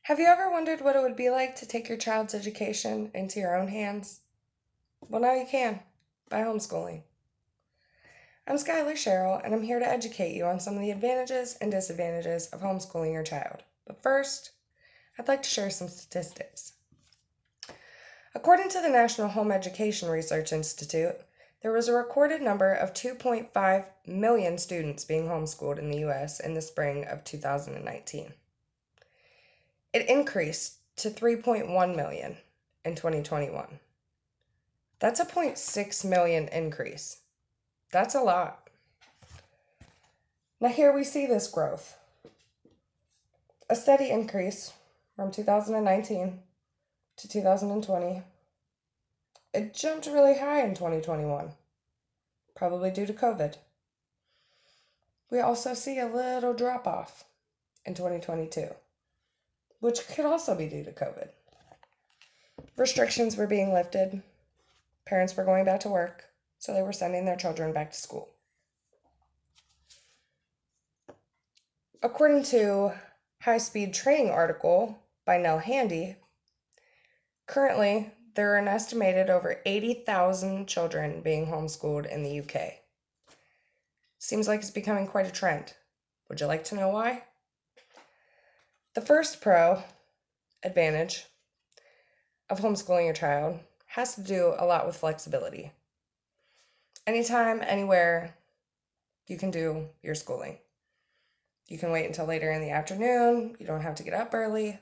Have you ever wondered what it would be like to take your child's education into your own hands? Well, now you can by homeschooling. I'm Skylar Sherrill, and I'm here to educate you on some of the advantages and disadvantages of homeschooling your child. But first, I'd like to share some statistics. According to the National Home Education Research Institute, there was a recorded number of 2.5 million students being homeschooled in the U.S. in the spring of 2019. It increased to 3.1 million in 2021. That's a 0.6 million increase. That's a lot. Now here we see this growth. A steady increase from 2019 to 2020. It jumped really high in 2021, probably due to COVID. We also see a little drop off in 2022, which could also be due to COVID. Restrictions were being lifted. Parents were going back to work, so they were sending their children back to school. According to High Speed Training article by Nell Handy, currently there are an estimated over 80,000 children being homeschooled in the UK. Seems like it's becoming quite a trend. Would you like to know why? The first pro advantage of homeschooling your child has to do a lot with flexibility. Anytime, anywhere, you can do your schooling. You can wait until later in the afternoon. You don't have to get up early. You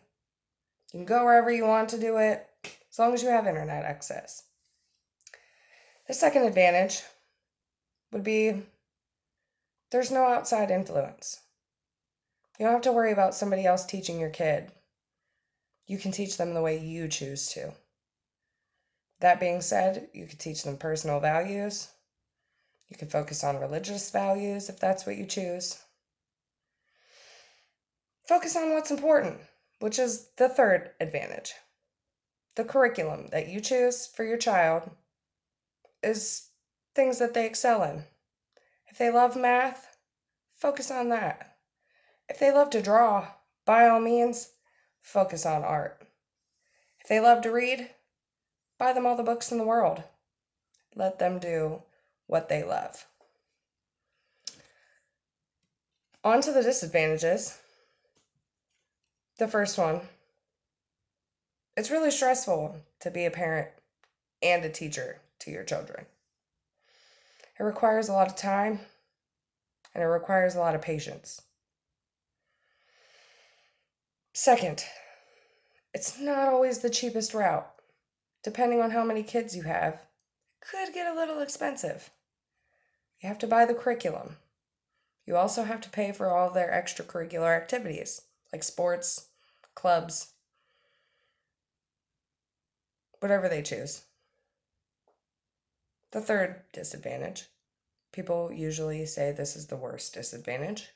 can go wherever you want to do it, as long as you have internet access. The second advantage would be there's no outside influence. You don't have to worry about somebody else teaching your kid. You can teach them the way you choose to. That being said, you could teach them personal values. You can focus on religious values if that's what you choose. Focus on what's important, which is the third advantage. The curriculum that you choose for your child is things that they excel in. If they love math, focus on that. If they love to draw, by all means, focus on art. If they love to read, buy them all the books in the world. Let them do what they love. On to the disadvantages. The first one, it's really stressful to be a parent and a teacher to your children. It requires a lot of time, and it requires a lot of patience. Second, it's not always the cheapest route. Depending on how many kids you have, it could get a little expensive. You have to buy the curriculum. You also have to pay for all of their extracurricular activities, like sports, clubs, whatever they choose. The third disadvantage, people usually say this is the worst disadvantage,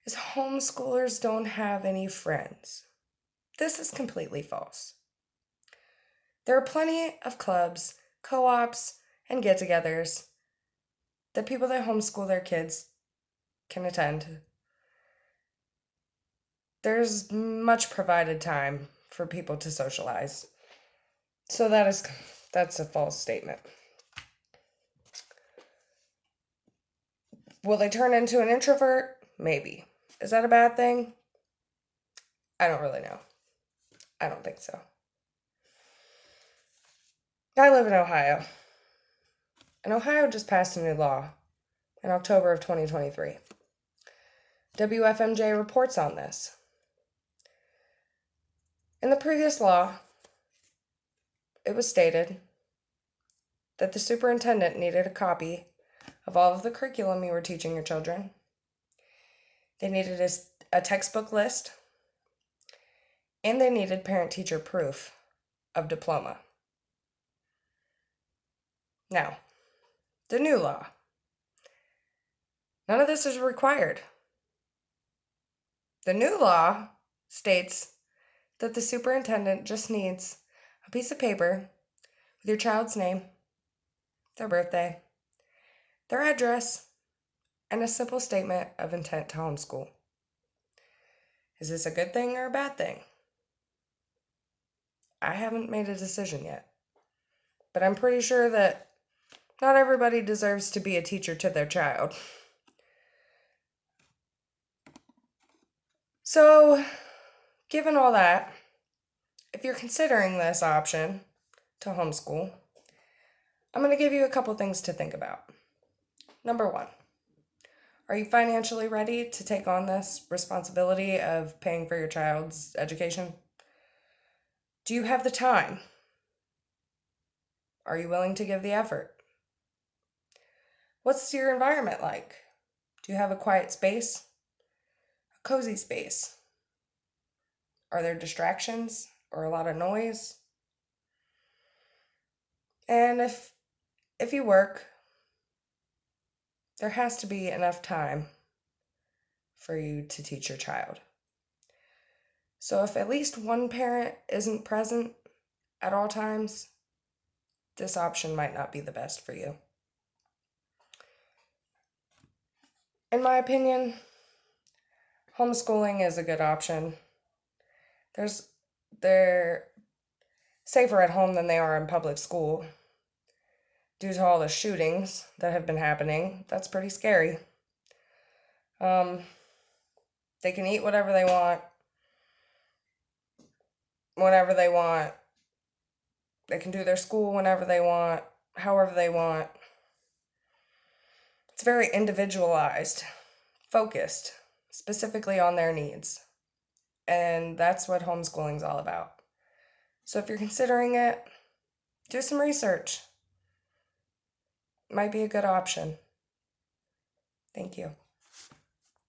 is homeschoolers don't have any friends. This is completely false. There are plenty of clubs, co-ops, and get-togethers that people that homeschool their kids can attend. There's much provided time for people to socialize. So that's a false statement. Will they turn into an introvert? Maybe. Is that a bad thing? I don't really know. I don't think so. I live in Ohio. And Ohio just passed a new law in October of 2023. WFMJ reports on this. In the previous law, it was stated that the superintendent needed a copy of all of the curriculum you were teaching your children. They needed a textbook list, and they needed parent-teacher proof of diploma. Now, the new law. None of this is required. The new law states that the superintendent just needs a piece of paper with your child's name, their birthday, their address, and a simple statement of intent to homeschool. Is this a good thing or a bad thing? I haven't made a decision yet, but I'm pretty sure that not everybody deserves to be a teacher to their child. So, given all that, if you're considering this option to homeschool, I'm going to give you a couple things to think about. Number one, are you financially ready to take on this responsibility of paying for your child's education? Do you have the time? Are you willing to give the effort? What's your environment like? Do you have a quiet space? A cozy space? Are there distractions or a lot of noise? And if you work, there has to be enough time for you to teach your child. So if at least one parent isn't present at all times, this option might not be the best for you. In my opinion, homeschooling is a good option. They're safer at home than they are in public school. Due to all the shootings that have been happening, that's pretty scary. They can eat whatever they want, whenever they want. They can do their school whenever they want, however they want. It's very individualized, focused, specifically on their needs. And that's what homeschooling's all about. So if you're considering it, do some research. Might be a good option. Thank you.